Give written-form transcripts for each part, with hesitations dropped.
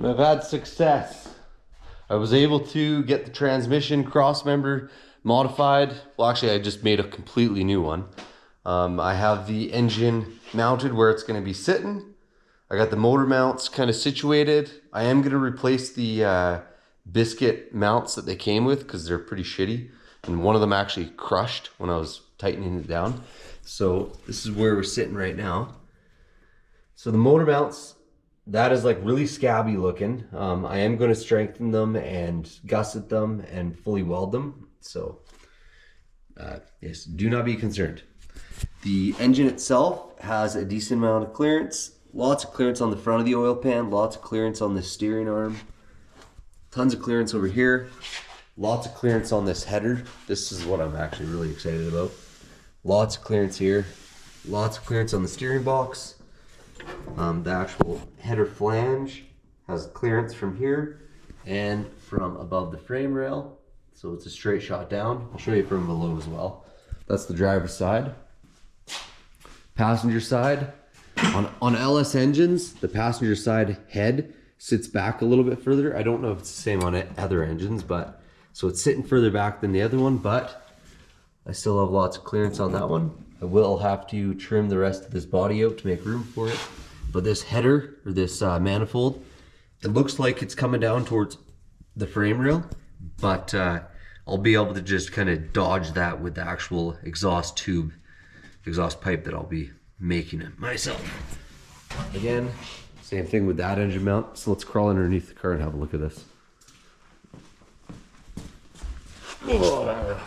And I've had success. I was able to get the transmission cross member modified. Well, actually, I just made a completely new one. I have the engine mounted where it's going to be sitting. I got the motor mounts kind of situated. I am going to replace the biscuit mounts that they came with because they're pretty shitty. And one of them actually crushed when I was tightening it down. So this is where we're sitting right now. So the motor mounts, that is like really scabby looking. I am going to strengthen them and gusset them and fully weld them. So yes, do not be concerned. The engine itself has a decent amount of clearance. Lots of clearance on the front of the oil pan. Lots of clearance on the steering arm. Tons of clearance over here. Lots of clearance on this header. This is what I'm actually really excited about. Lots of clearance here. Lots of clearance on the steering box. The actual header flange has clearance from here and from above the frame rail. So it's a straight shot down. I'll show you from below as well. That's the driver's side. Passenger side. On LS engines, the passenger side head sits back a little bit further. I don't know if it's the same on other engines, but so it's sitting further back than the other one, but I still have lots of clearance on that one. I will have to trim the rest of this body out to make room for it. But this header, or this manifold, it looks like it's coming down towards the frame rail, but I'll be able to just kind of dodge that with the actual exhaust tube, exhaust pipe that I'll be making it myself. Again, same thing with that engine mount. So let's crawl underneath the car and have a look at this. Oh.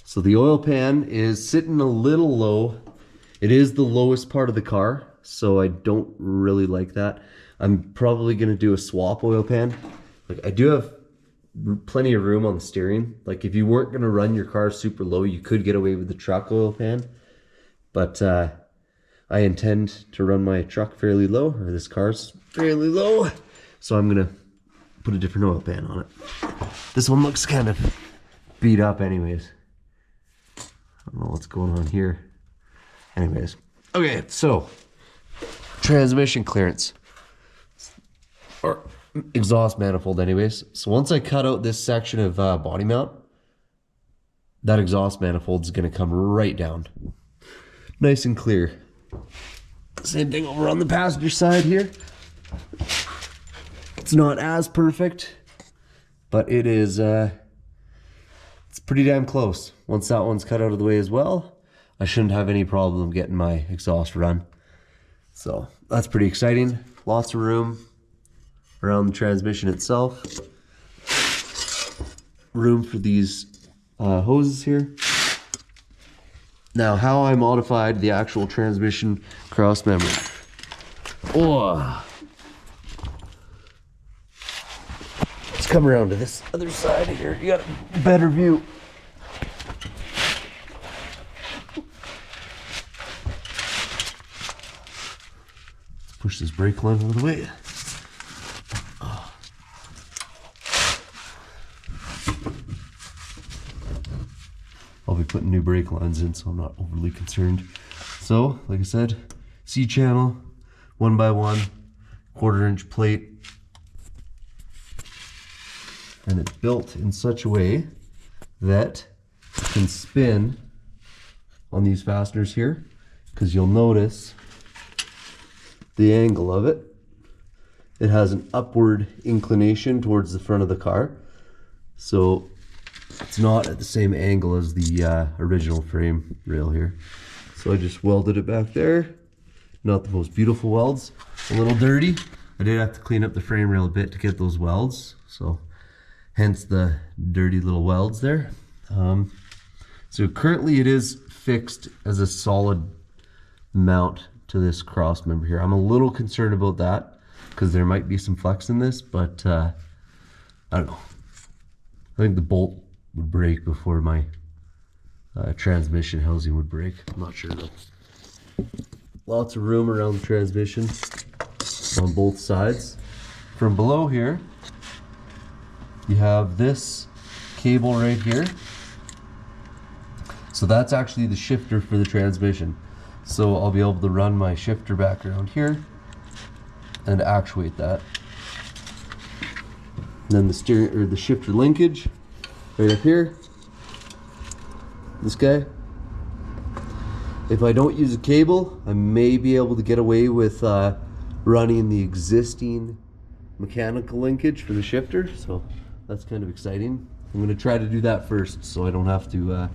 So the oil pan is sitting a little low. It is the lowest part of the car, so I don't really like that. I'm probably gonna do a swap oil pan. Like, I do have plenty of room on the steering. Like, if you weren't gonna run your car super low, you could get away with the truck oil pan. But I intend to run my truck fairly low, or this car's fairly low. So I'm gonna put a different oil pan on it. This one looks kind of beat up anyways. I don't know what's going on here. Anyways, okay, so transmission clearance or exhaust manifold anyways. So once I cut out this section of body mount, that exhaust manifold is going to come right down. Nice and clear. Same thing over on the passenger side here. It's not as perfect, but it is it's pretty damn close. Once that one's cut out of the way as well, I shouldn't have any problem getting my exhaust run. So that's pretty exciting. Lots of room around the transmission itself. Room for these hoses here. Now, how I modified the actual transmission cross member. Oh. Let's come around to this other side here. You got a better view. Let's push this brake line out of the way. I'll be putting new brake lines in, so I'm not overly concerned. So, like I said, C-channel, 1x1, 1/4-inch plate. And it's built in such a way that it can spin on these fasteners here, because you'll notice the angle of it. It has an upward inclination towards the front of the car. So it's not at the same angle as the original frame rail here. So I just welded it back there. Not the most beautiful welds, a little dirty. I did have to clean up the frame rail a bit to get those welds, so hence the dirty little welds there. So currently it is fixed as a solid mount to this cross member here. I'm a little concerned about that because there might be some flex in this, but I don't know. I think the bolt would break before my transmission housing would break. I'm not sure though. Lots of room around the transmission on both sides. From below here, you have this cable right here. So that's actually the shifter for the transmission. So I'll be able to run my shifter back around here and actuate that. Then the steering or the shifter linkage right up here. This guy. If I don't use a cable, I may be able to get away with running the existing mechanical linkage for the shifter, so that's kind of exciting. I'm going to try to do that first so I don't have to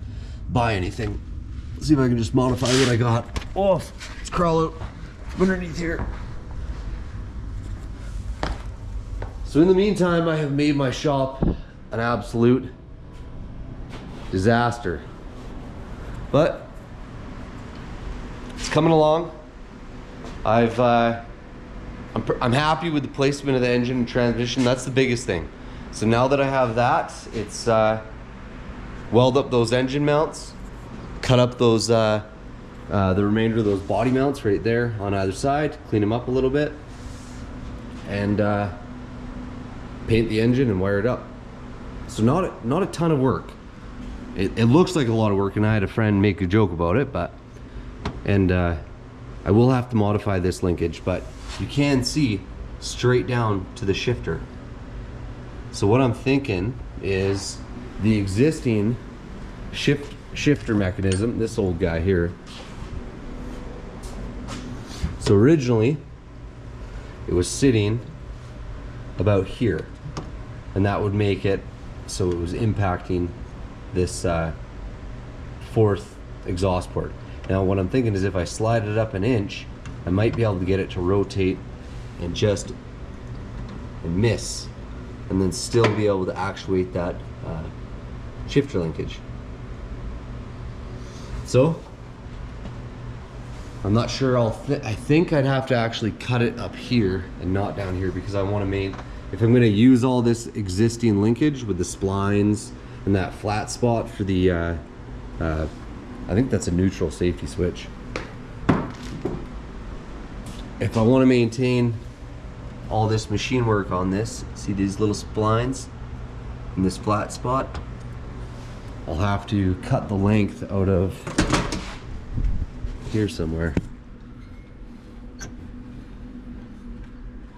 buy anything. Let's see if I can just modify what I got. Oh, let's crawl out from underneath here. So in the meantime, I have made my shop an absolute disaster. But it's coming along. I'm happy with the placement of the engine and transmission. That's the biggest thing. So now that I have that, it's weld up those engine mounts, cut up those the remainder of those body mounts right there on either side, clean them up a little bit, and paint the engine and wire it up. So not a ton of work. It looks like a lot of work, and I had a friend make a joke about it, but I will have to modify this linkage, but you can see straight down to the shifter. So what I'm thinking is the existing shifter mechanism, this old guy here. So originally it was sitting about here, and that would make it so it was impacting this fourth exhaust port. Now what I'm thinking is if I slide it up an inch, I might be able to get it to rotate and miss, and then still be able to actuate that shifter linkage. So I'm not sure. I think I'd have to actually cut it up here and not down here, because I want to make, if I'm going to use all this existing linkage with the splines and that flat spot for the I think that's a neutral safety switch. If I want to maintain all this machine work on this, see these little splines in this flat spot, I'll have to cut the length out of here somewhere.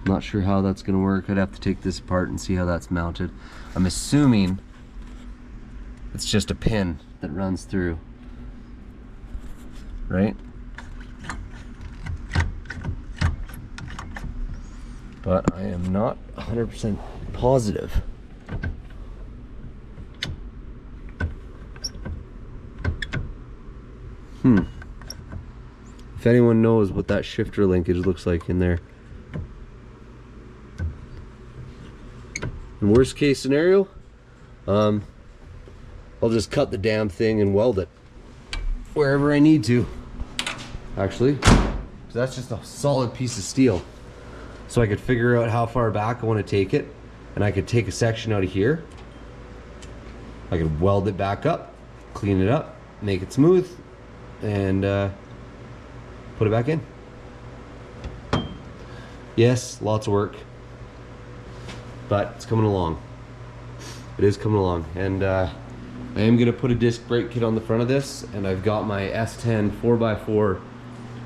Not sure how that's going to work. I'd have to take this apart and see how that's mounted. I'm assuming it's just a pin that runs through, right? But I am not 100% positive. If anyone knows what that shifter linkage looks like in there. In worst case scenario, I'll just cut the damn thing and weld it wherever I need to. Actually, so that's just a solid piece of steel. So I could figure out how far back I want to take it, and I could take a section out of here. I could weld it back up, clean it up, make it smooth, and put it back in. Yes, lots of work, but it's coming along. It is coming along, and I am going to put a disc brake kit on the front of this, and I've got my S10 4x4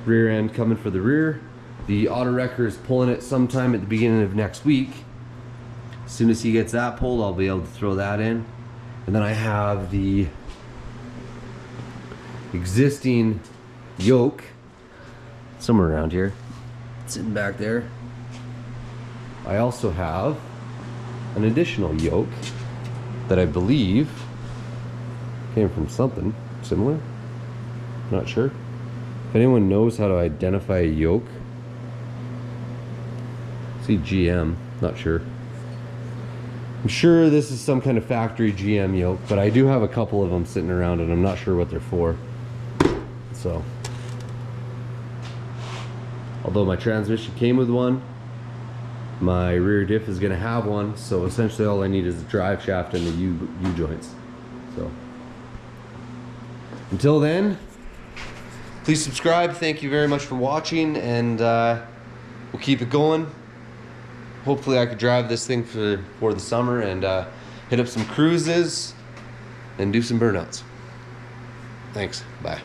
rear end coming for the rear. The auto wrecker is pulling it sometime at the beginning of next week. As soon as he gets that pulled, I'll be able to throw that in. And then I have the existing yoke somewhere around here, sitting back there. I also have an additional yoke that I believe came from something similar. Not sure. If anyone knows how to identify a yoke, see GM, not sure. I'm sure this is some kind of factory GM yoke, but I do have a couple of them sitting around and I'm not sure what they're for. So, although my transmission came with one, my rear diff is going to have one, so essentially all I need is the drive shaft and the U-joints. So, until then, please subscribe. Thank you very much for watching, and we'll keep it going. Hopefully I could drive this thing for the summer and hit up some cruises and do some burnouts. Thanks. Bye.